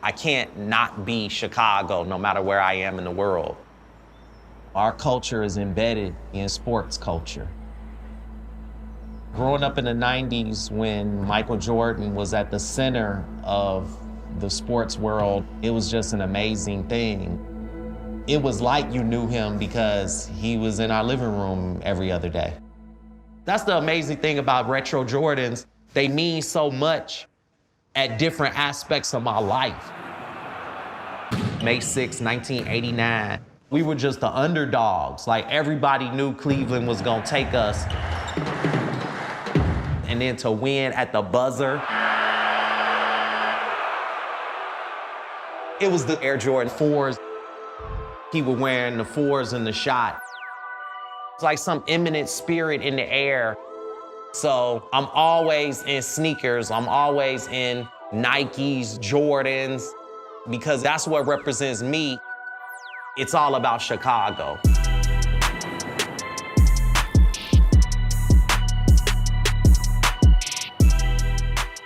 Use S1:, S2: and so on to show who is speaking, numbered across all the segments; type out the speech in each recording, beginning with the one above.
S1: I can't not be Chicago no matter where I am in the world. Our culture is embedded in sports culture. Growing up in the 90s when Michael Jordan was at the center of the sports world, it was just an amazing thing. It was like you knew him because he was in our living room every other day. That's the amazing thing about retro Jordans. They mean so much at different aspects of my life. May 6, 1989, we were just the underdogs. Like everybody knew Cleveland was gonna take us. And then to win at the buzzer. It was the Air Jordan 4s. He was wearing the 4s in the shot. It's like some imminent spirit in the air. So I'm always in sneakers. I'm always in Nikes, Jordans, because that's what represents me. It's all about Chicago.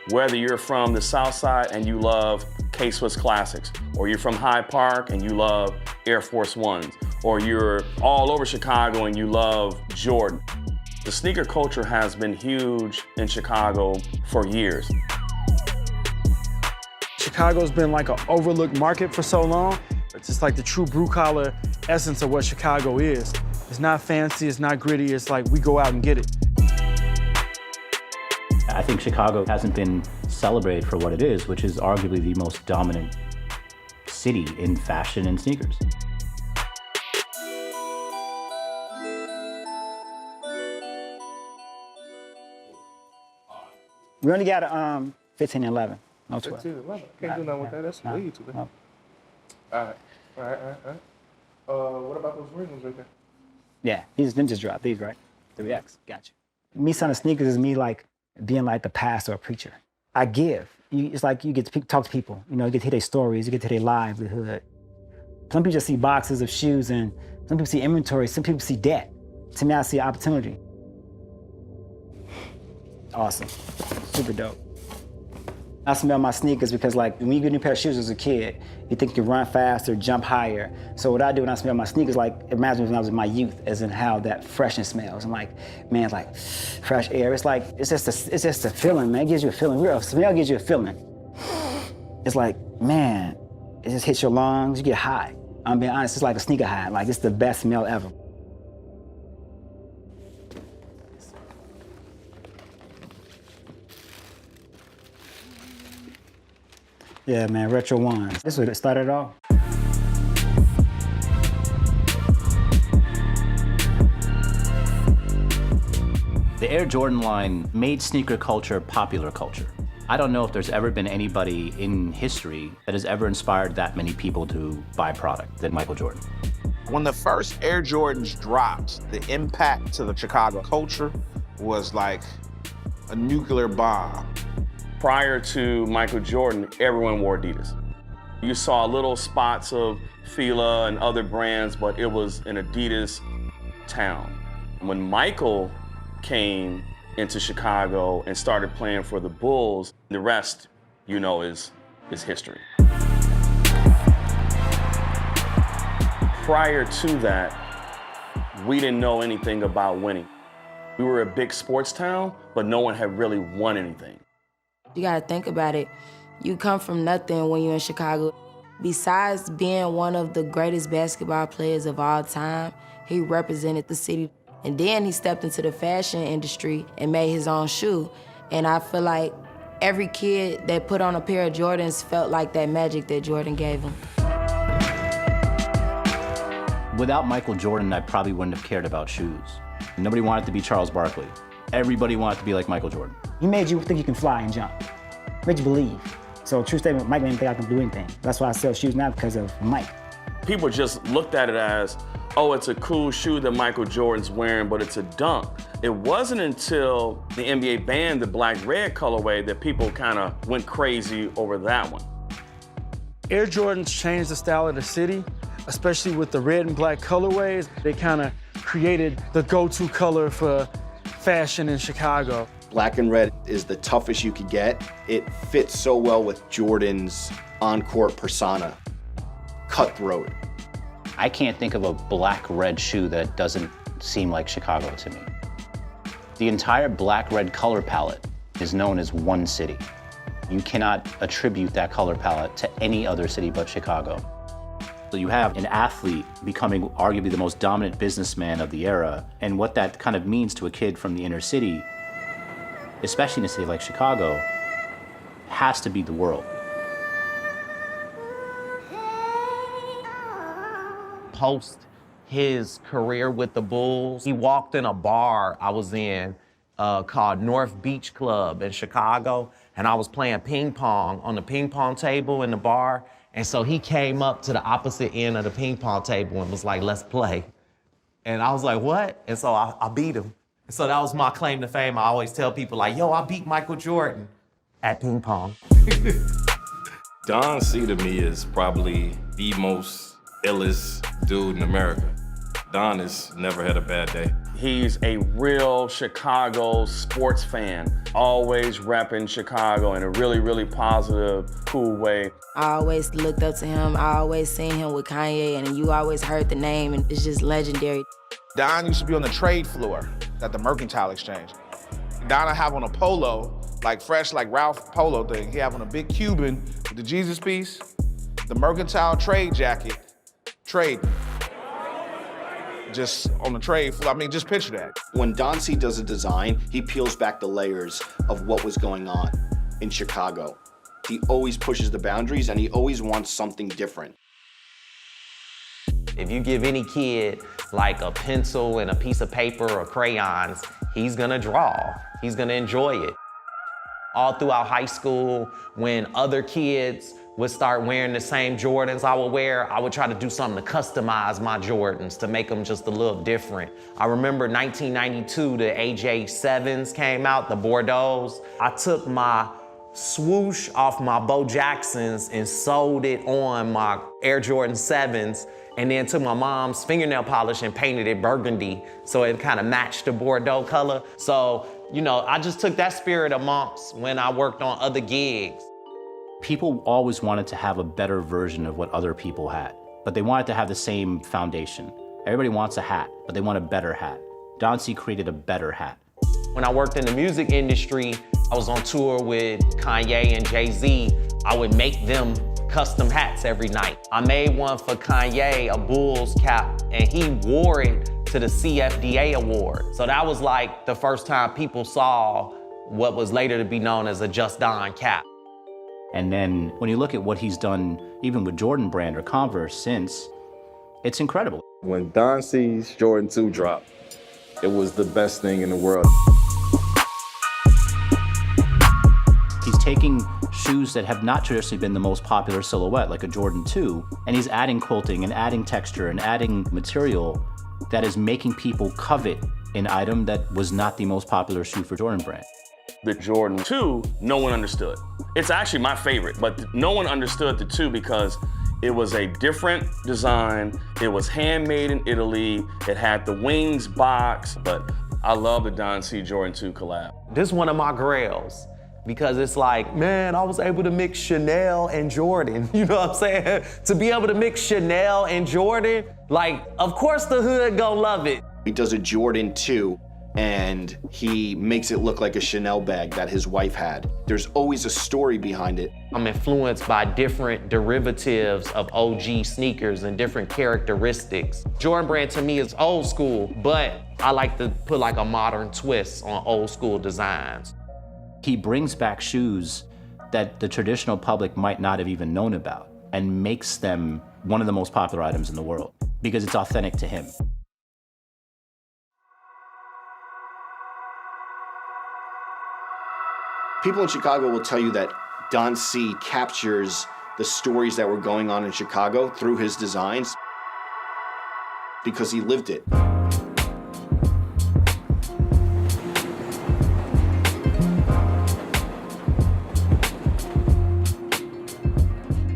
S2: Whether you're from the South Side and you love K-Swiss Classics, or you're from Hyde Park and you love Air Force Ones, or you're all over Chicago and you love Jordan. The sneaker culture has been huge in Chicago for years.
S3: Chicago's been like an overlooked market for so long. It's just like the true blue-collar essence of what Chicago is. It's not fancy, it's not gritty, it's like we go out and get it.
S4: I think Chicago hasn't been celebrated for what it is, which is arguably the most dominant city in fashion and sneakers.
S5: We only got 15 and 11, no 12.
S6: 15 and 11. Can't do nothing with that. That's way too bad.
S5: No.
S6: All right. What about those rings right there?
S5: Yeah, them just dropped these, right? 3X, got you. Me selling sneakers is me like being like the pastor or preacher. I give. It's like you get to talk to people. You know, you get to hear their stories, you get to hear their livelihood. Some people just see boxes of shoes and some people see inventory, some people see debt. To me, I see opportunity. Awesome, super dope. I smell my sneakers because like when you get a new pair of shoes as a kid, you think you can run faster, jump higher. So what I do when I smell my sneakers, like it reminds me when I was in my youth, as in how that freshness smells. I'm like, man, it's like fresh air. It's like, it's just a feeling, man. It gives you a feeling. Real smell gives you a feeling. It's like, man, it just hits your lungs, you get high. I'm being honest, it's like a sneaker high. Like it's the best smell ever. Yeah, man, retro ones. This is what it started off.
S4: The Air Jordan line made sneaker culture popular culture. I don't know if there's ever been anybody in history that has ever inspired that many people to buy product than Michael Jordan.
S7: When the first Air Jordans dropped, the impact to the Chicago culture was like a nuclear bomb.
S2: Prior to Michael Jordan, everyone wore Adidas. You saw little spots of Fila and other brands, but it was an Adidas town. When Michael came into Chicago and started playing for the Bulls, the rest, you know, is history. Prior to that, we didn't know anything about winning. We were a big sports town, but no one had really won anything.
S8: You gotta think about it. You come from nothing when you're in Chicago. Besides being one of the greatest basketball players of all time, he represented the city. And then he stepped into the fashion industry and made his own shoe. And I feel like every kid that put on a pair of Jordans felt like that magic that Jordan gave him.
S4: Without Michael Jordan, I probably wouldn't have cared about shoes. Nobody wanted to be Charles Barkley. Everybody wanted to be like Michael Jordan.
S5: He made you think you can fly and jump. Made you believe. So true statement, Mike didn't think I can do anything. That's why I sell shoes now, because of Mike.
S2: People just looked at it as, oh, it's a cool shoe that Michael Jordan's wearing, but it's a dunk. It wasn't until the NBA banned the black-red colorway that people kind of went crazy over that one.
S3: Air Jordans changed the style of the city, especially with the red and black colorways. They kind of created the go-to color for fashion in Chicago.
S9: Black and red is the toughest you could get. It fits so well with Jordan's on-court persona. Cutthroat.
S4: I can't think of a black-red shoe that doesn't seem like Chicago to me. The entire black-red color palette is known as one city. You cannot attribute that color palette to any other city but Chicago. So you have an athlete becoming arguably the most dominant businessman of the era, and what that kind of means to a kid from the inner city, especially in a city like Chicago, has to be the world.
S1: Post his career with the Bulls, he walked in a bar I was in called North Beach Club in Chicago, and I was playing ping pong on the ping pong table in the bar, and so he came up to the opposite end of the ping pong table and was like, let's play. And I was like, what? And so I beat him. And so that was my claim to fame. I always tell people like, yo, I beat Michael Jordan at ping pong.
S10: Don C to me is probably the most illest dude in America. Don has never had a bad day.
S2: He's a real Chicago sports fan, always repping Chicago in a really, really positive, cool way.
S8: I always looked up to him. I always seen him with Kanye, and you always heard the name, and it's just legendary.
S7: Don used to be on the trade floor at the Mercantile Exchange. Don would have on a polo, like fresh, like Ralph polo thing. He have on a big Cuban with the Jesus piece, the Mercantile trade jacket, trade. Just on the trade floor, I mean, just picture that.
S9: When Don C does a design, he peels back the layers of what was going on in Chicago. He always pushes the boundaries and he always wants something different.
S1: If you give any kid like a pencil and a piece of paper or crayons, he's gonna draw. He's gonna enjoy it. All throughout high school, when other kids would start wearing the same Jordans I would wear, I would try to do something to customize my Jordans to make them just a little different. I remember 1992, the AJ7s came out, the Bordeaux's. I took my swoosh off my Bo Jacksons and sewed it on my Air Jordan 7s, and then took my mom's fingernail polish and painted it burgundy so it kind of matched the Bordeaux color. So, you know, I just took that spirit amongst when I worked on other gigs.
S4: People always wanted to have a better version of what other people had, but they wanted to have the same foundation. Everybody wants a hat, but they want a better hat. Don C created a better hat.
S1: When I worked in the music industry, I was on tour with Kanye and Jay-Z. I would make them custom hats every night. I made one for Kanye, a Bulls cap, and he wore it to the CFDA award. So that was like the first time people saw what was later to be known as a Just Don cap.
S4: And then when you look at what he's done, even with Jordan Brand or Converse since, it's incredible.
S10: When Don C's Jordan 2 dropped, it was the best thing in the world.
S4: He's taking shoes that have not traditionally been the most popular silhouette, like a Jordan 2, and he's adding quilting and adding texture and adding material that is making people covet an item that was not the most popular shoe for Jordan Brand.
S2: The Jordan 2, no one understood. It's actually my favorite, but no one understood the 2 because it was a different design. It was handmade in Italy. It had the wings box, but I love the Don C Jordan 2 collab.
S1: This is one of my grails because it's like, man, I was able to mix Chanel and Jordan. You know what I'm saying? To be able to mix Chanel and Jordan, like, of course the hood gonna love it.
S9: He does a Jordan 2 and he makes it look like a Chanel bag that his wife had. There's always a story behind it.
S1: I'm influenced by different derivatives of OG sneakers and different characteristics. Jordan Brand to me is old school, but I like to put like a modern twist on old school designs.
S4: He brings back shoes that the traditional public might not have even known about and makes them one of the most popular items in the world because it's authentic to him.
S9: People in Chicago will tell you that Don C captures the stories that were going on in Chicago through his designs because he lived it.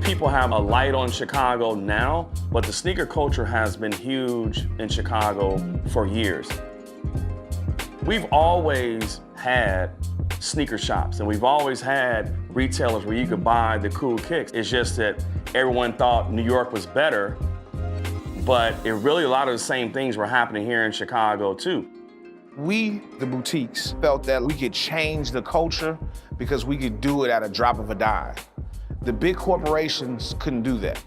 S2: People have a light on Chicago now, but the sneaker culture has been huge in Chicago for years. We've always had sneaker shops, and we've always had retailers where you could buy the cool kicks. It's just that everyone thought New York was better, but a lot of the same things were happening here in Chicago too.
S7: We, the boutiques, felt that we could change the culture because we could do it at a drop of a dime. The big corporations couldn't do that.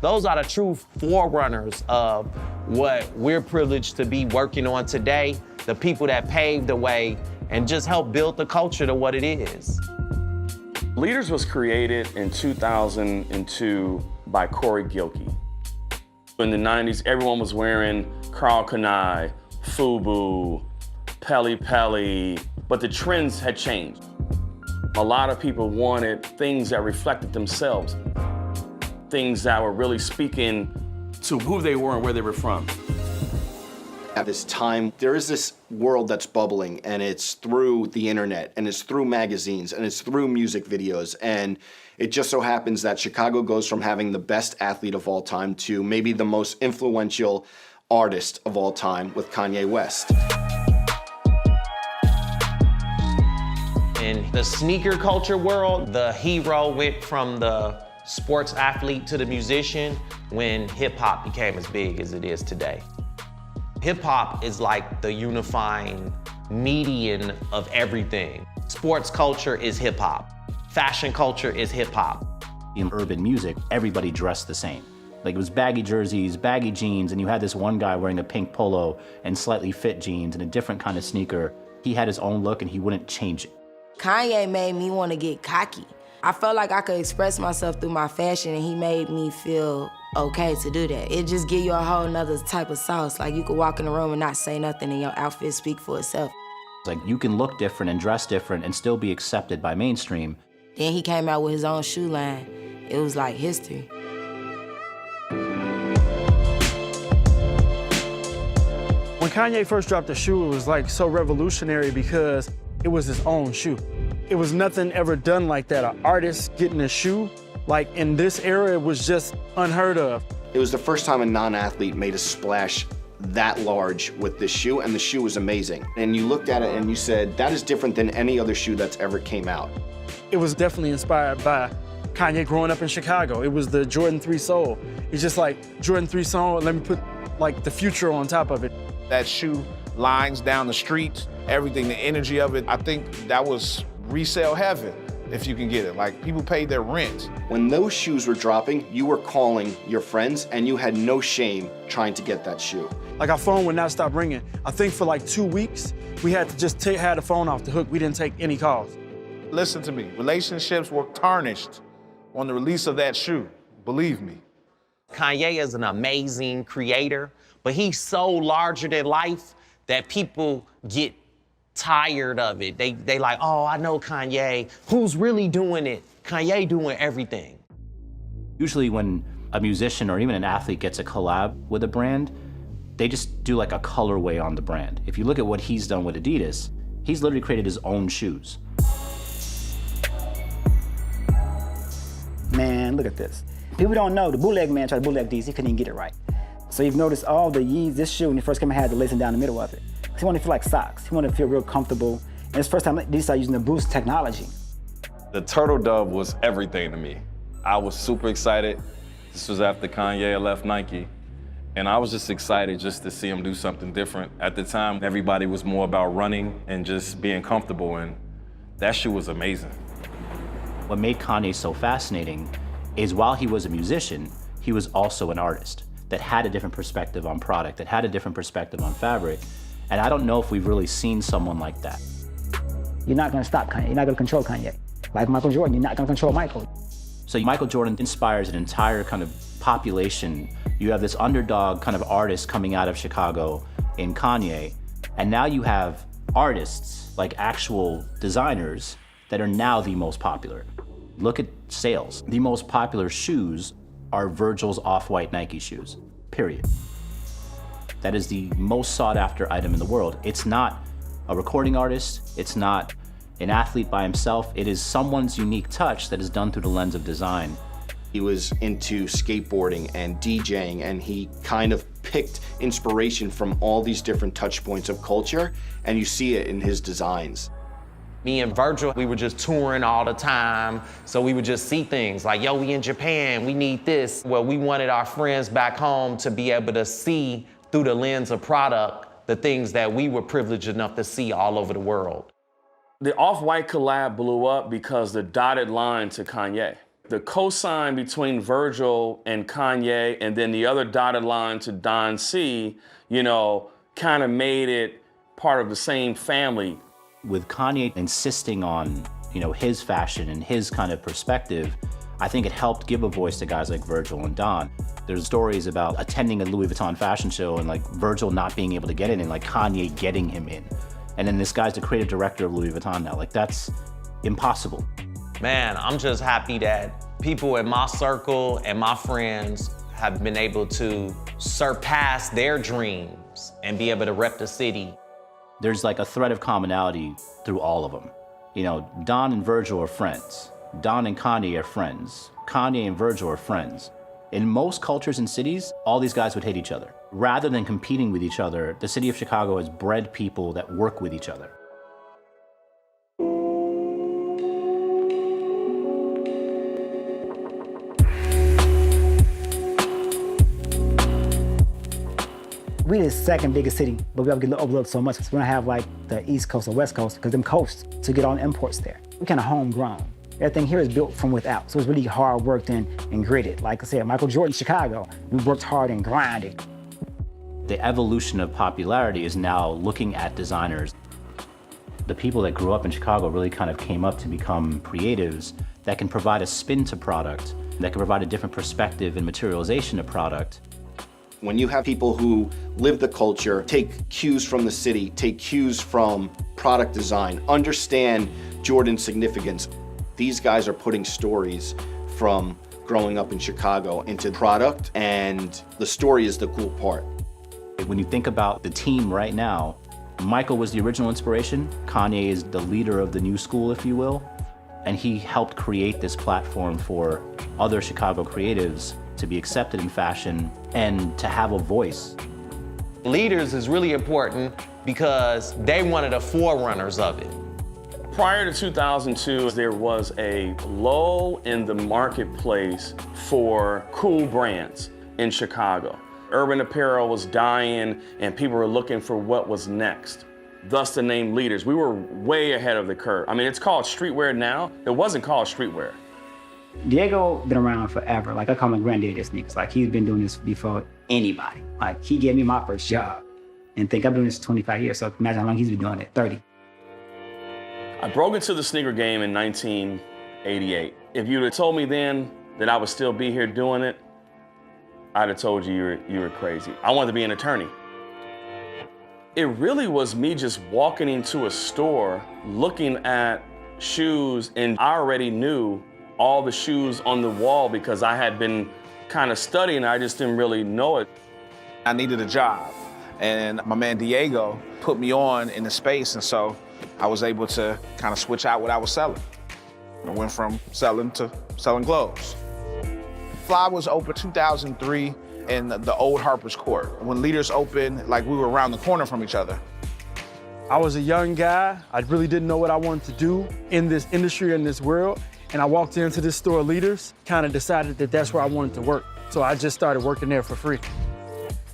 S1: Those are the true forerunners of what we're privileged to be working on today, the people that paved the way and just helped build the culture to what it is.
S2: Leaders was created in 2002 by Corey Gilkey. In the 90s, everyone was wearing Karl Kani, FUBU, Pele Pele, but the trends had changed. A lot of people wanted things that reflected themselves, things that were really speaking to who they were and where they were from.
S9: At this time, there is this world that's bubbling, and it's through the internet, and it's through magazines, and it's through music videos, and it just so happens that Chicago goes from having the best athlete of all time to maybe the most influential artist of all time with Kanye West.
S1: In the sneaker culture world, the hero went from the sports athlete to the musician when hip hop became as big as it is today. Hip hop is like the unifying median of everything. Sports culture is hip hop. Fashion culture is hip hop.
S4: In urban music, everybody dressed the same. Like it was baggy jerseys, baggy jeans, and you had this one guy wearing a pink polo and slightly fit jeans and a different kind of sneaker. He had his own look and he wouldn't change it.
S8: Kanye made me want to get cocky. I felt like I could express myself through my fashion, and he made me feel okay to do that. It just give you a whole nother type of sauce. Like you could walk in the room and not say nothing and your outfit speak for itself.
S4: It's like you can look different and dress different and still be accepted by mainstream.
S8: Then he came out with his own shoe line. It was like history.
S3: When Kanye first dropped the shoe, it was like so revolutionary because it was his own shoe. It was nothing ever done like that. An artist getting a shoe, like in this era, it was just unheard of.
S9: It was the first time a non-athlete made a splash that large with this shoe, and the shoe was amazing. And you looked at it and you said, that is different than any other shoe that's ever came out.
S3: It was definitely inspired by Kanye growing up in Chicago. It was the Jordan 3 sole. It's just like Jordan 3 sole, and let me put like the future on top of it.
S7: That shoe lines down the street, everything, the energy of it, I think that was resale heaven, if you can get it. Like, people paid their rent.
S9: When those shoes were dropping, you were calling your friends, and you had no shame trying to get that shoe.
S3: Like, our phone would not stop ringing. I think for like 2 weeks, we had to just have the phone off the hook. We didn't take any calls.
S7: Listen to me, relationships were tarnished on the release of that shoe, believe me.
S1: Kanye is an amazing creator, but he's so larger than life that people get tired of it. They like, oh, I know Kanye. Who's really doing it? Kanye doing everything.
S4: Usually when a musician or even an athlete gets a collab with a brand, they just do like a colorway on the brand. If you look at what he's done with Adidas, he's literally created his own shoes.
S5: Man, look at this. People don't know, the bootleg man tried to bootleg these, he couldn't even get it right. So you've noticed all the Yeezys, this shoe, when he first came out, had the lacing down the middle of it. He wanted to feel like socks. He wanted to feel real comfortable. And it's the first time they started using the Boost technology.
S10: The turtle dove was everything to me. I was super excited. This was after Kanye left Nike. And I was just excited just to see him do something different. At the time, everybody was more about running and just being comfortable, and that shoe was amazing.
S4: What made Kanye so fascinating is while he was a musician, he was also an artist that had a different perspective on product, that had a different perspective on fabric. And I don't know if we've really seen someone like that.
S5: You're not gonna stop Kanye, you're not gonna control Kanye. Like Michael Jordan, you're not gonna control Michael.
S4: So Michael Jordan inspires an entire kind of population. You have this underdog kind of artist coming out of Chicago in Kanye, and now you have artists, like actual designers, that are now the most popular. Look at sales. The most popular shoes are Virgil's off-white Nike shoes, period. That is the most sought after item in the world. It's not a recording artist, it's not an athlete by himself, it is someone's unique touch that is done through the lens of design.
S9: He was into skateboarding and DJing, and he kind of picked inspiration from all these different touch points of culture, and you see it in his designs.
S1: Me and Virgil, we were just touring all the time, so we would just see things like, yo, we in Japan, we need this. Well, we wanted our friends back home to be able to see through the lens of product the things that we were privileged enough to see all over the world.
S2: The Off-White collab blew up because the dotted line to Kanye. The cosign between Virgil and Kanye, and then the other dotted line to Don C, you know, kind of made it part of the same family.
S4: With Kanye insisting on, you know, his fashion and his kind of perspective, I think it helped give a voice to guys like Virgil and Don. There's stories about attending a Louis Vuitton fashion show and like Virgil not being able to get in and like Kanye getting him in. And then this guy's the creative director of Louis Vuitton now. Like that's impossible.
S1: Man, I'm just happy that people in my circle and my friends have been able to surpass their dreams and be able to rep the city.
S4: There's like a thread of commonality through all of them. You know, Don and Virgil are friends. Don and Kanye are friends. Kanye and Virgil are friends. In most cultures and cities, all these guys would hate each other. Rather than competing with each other, the city of Chicago has bred people that work with each other.
S5: We the second biggest city, but we have to get overlooked so much because we don't have like the East Coast or West Coast, because them coasts to get all the imports there. We kind of homegrown. Everything here is built from without, so it's really hard worked and gritted. Like I said, Michael Jordan, Chicago, we worked hard and grinded.
S4: The evolution of popularity is now looking at designers. The people that grew up in Chicago really kind of came up to become creatives that can provide a spin to product, that can provide a different perspective and materialization of product.
S9: When you have people who live the culture, take cues from the city, take cues from product design, understand Jordan's significance, these guys are putting stories from growing up in Chicago into product, and the story is the cool part.
S4: When you think about the team right now, Michael was the original inspiration. Kanye is the leader of the new school, if you will. And he helped create this platform for other Chicago creatives to be accepted in fashion and to have a voice.
S1: Leaders is really important because they one of the forerunners of it.
S2: Prior to 2002, there was a lull in the marketplace for cool brands in Chicago. Urban apparel was dying and people were looking for what was next. Thus the name Leaders. We were way ahead of the curve. I mean, it's called streetwear now. It wasn't called streetwear.
S5: Diego been around forever. Like I call him granddaddy of sneakers. Like he's been doing this before anybody. Like he gave me my first job and think I've been doing this 25 years. So imagine how long he's been doing it, 30.
S2: I broke into the sneaker game in 1988. If you'd have told me then that I would still be here doing it, I'd have told you you were crazy. I wanted to be an attorney. It really was me just walking into a store, looking at shoes, and I already knew all the shoes on the wall because I had been kind of studying, I just didn't really know it.
S7: I needed a job, and my man Diego put me on in the space, and so I was able to kind of switch out what I was selling. I went from selling to selling clothes. Fly was open 2003 in the old Harper's Court. When Leaders opened, like we were around the corner from each other.
S3: I was a young guy. I really didn't know what I wanted to do in this industry, in this world. And I walked into this store, Leaders, kind of decided that that's where I wanted to work. So I just started working there for free.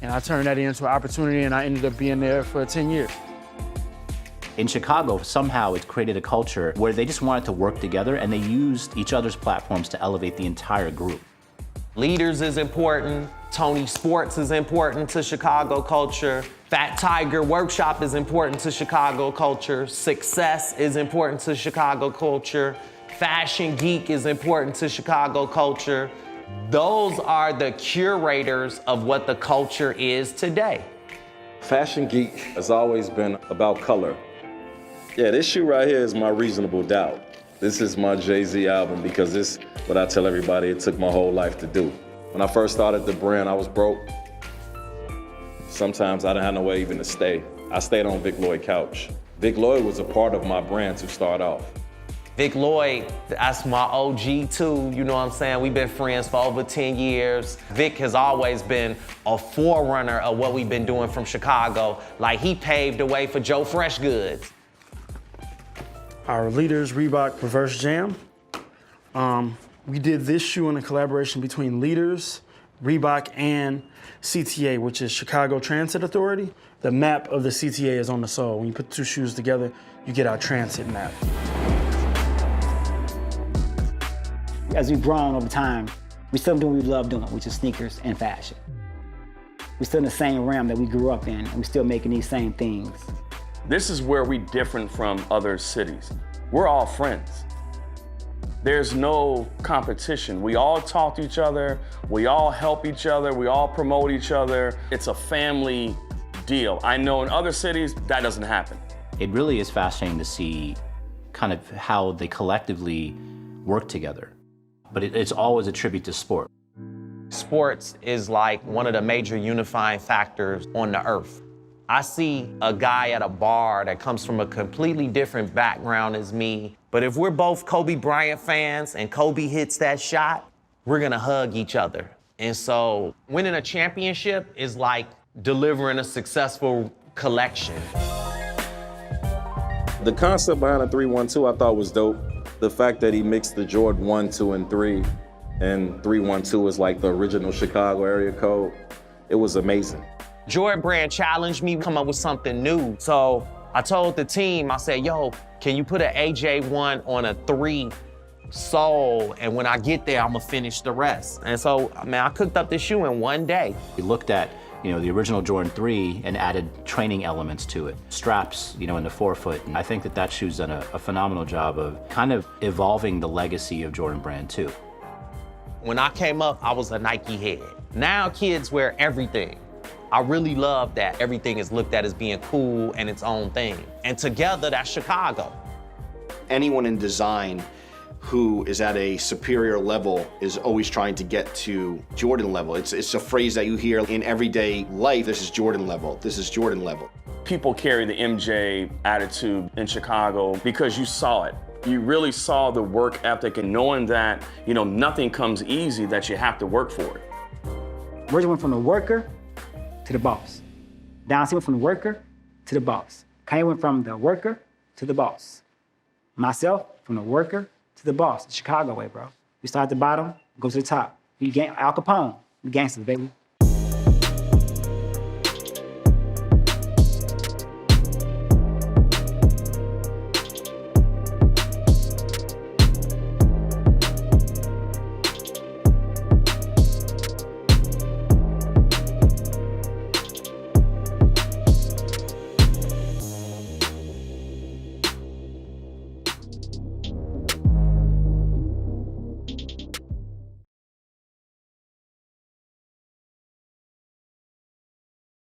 S3: And I turned that into an opportunity, and I ended up being there for 10 years.
S4: In Chicago, somehow it created a culture where they just wanted to work together and they used each other's platforms to elevate the entire group.
S1: Leaders is important. Tony Sports is important to Chicago culture. Fat Tiger Workshop is important to Chicago culture. Success is important to Chicago culture. Fashion Geek is important to Chicago culture. Those are the curators of what the culture is today.
S10: Fashion Geek has always been about color. Yeah, this shoe right here is my Reasonable Doubt. This is my Jay-Z album because this, what I tell everybody, it took my whole life to do. When I first started the brand, I was broke. Sometimes I didn't have no way even to stay. I stayed on Vic Lloyd's couch. Vic Lloyd was a part of my brand to start off.
S1: Vic Lloyd, that's my OG too, you know what I'm saying? We've been friends for over 10 years. Vic has always been a forerunner of what we've been doing from Chicago. Like, he paved the way for Joe Fresh Goods.
S3: Our leaders, Reebok Reverse Jam. We did this shoe in a collaboration between Leaders, Reebok, and CTA, which is Chicago Transit Authority. The map of the CTA is on the sole. When you put the two shoes together, you get our transit map.
S5: As we've grown over time, we still do what we love doing, which is sneakers and fashion. We're still in the same realm that we grew up in, and we're still making these same things.
S2: This is where we different from other cities. We're all friends. There's no competition. We all talk to each other, we all help each other, we all promote each other. It's a family deal. I know in other cities, that doesn't happen.
S4: It really is fascinating to see kind of how they collectively work together. But it's always a tribute to sport.
S1: Sports is like one of the major unifying factors on the earth. I see a guy at a bar that comes from a completely different background as me, but if we're both Kobe Bryant fans and Kobe hits that shot, we're gonna hug each other. And so winning a championship is like delivering a successful collection.
S10: The concept behind the 312 I thought was dope. The fact that he mixed the Jordan 1, 2, and 3, and 312 is like the original Chicago area code. It was amazing.
S1: Jordan Brand challenged me to come up with something new. So I told the team, I said, yo, can you put an AJ1 on a 3 sole? And when I get there, I'm gonna finish the rest. And so, I cooked up this shoe in one day.
S4: We looked at, the original Jordan 3 and added training elements to it. Straps, in the forefoot. And I think that shoe's done a phenomenal job of kind of evolving the legacy of Jordan Brand too.
S1: When I came up, I was a Nike head. Now kids wear everything. I really love that everything is looked at as being cool and its own thing. And together, that's Chicago.
S9: Anyone in design who is at a superior level is always trying to get to Jordan level. It's a phrase that you hear in everyday life. This is Jordan level. This is Jordan level.
S2: People carry the MJ attitude in Chicago because you saw it. You really saw the work ethic and knowing that, nothing comes easy, that you have to work for it.
S5: Virgil went from the worker to the boss. Don C went from the worker to the boss. Kanye went from the worker to the boss. Myself, from the worker to the boss. The Chicago way, bro. We start at the bottom, go to the top. Al Capone, we gangsters, baby.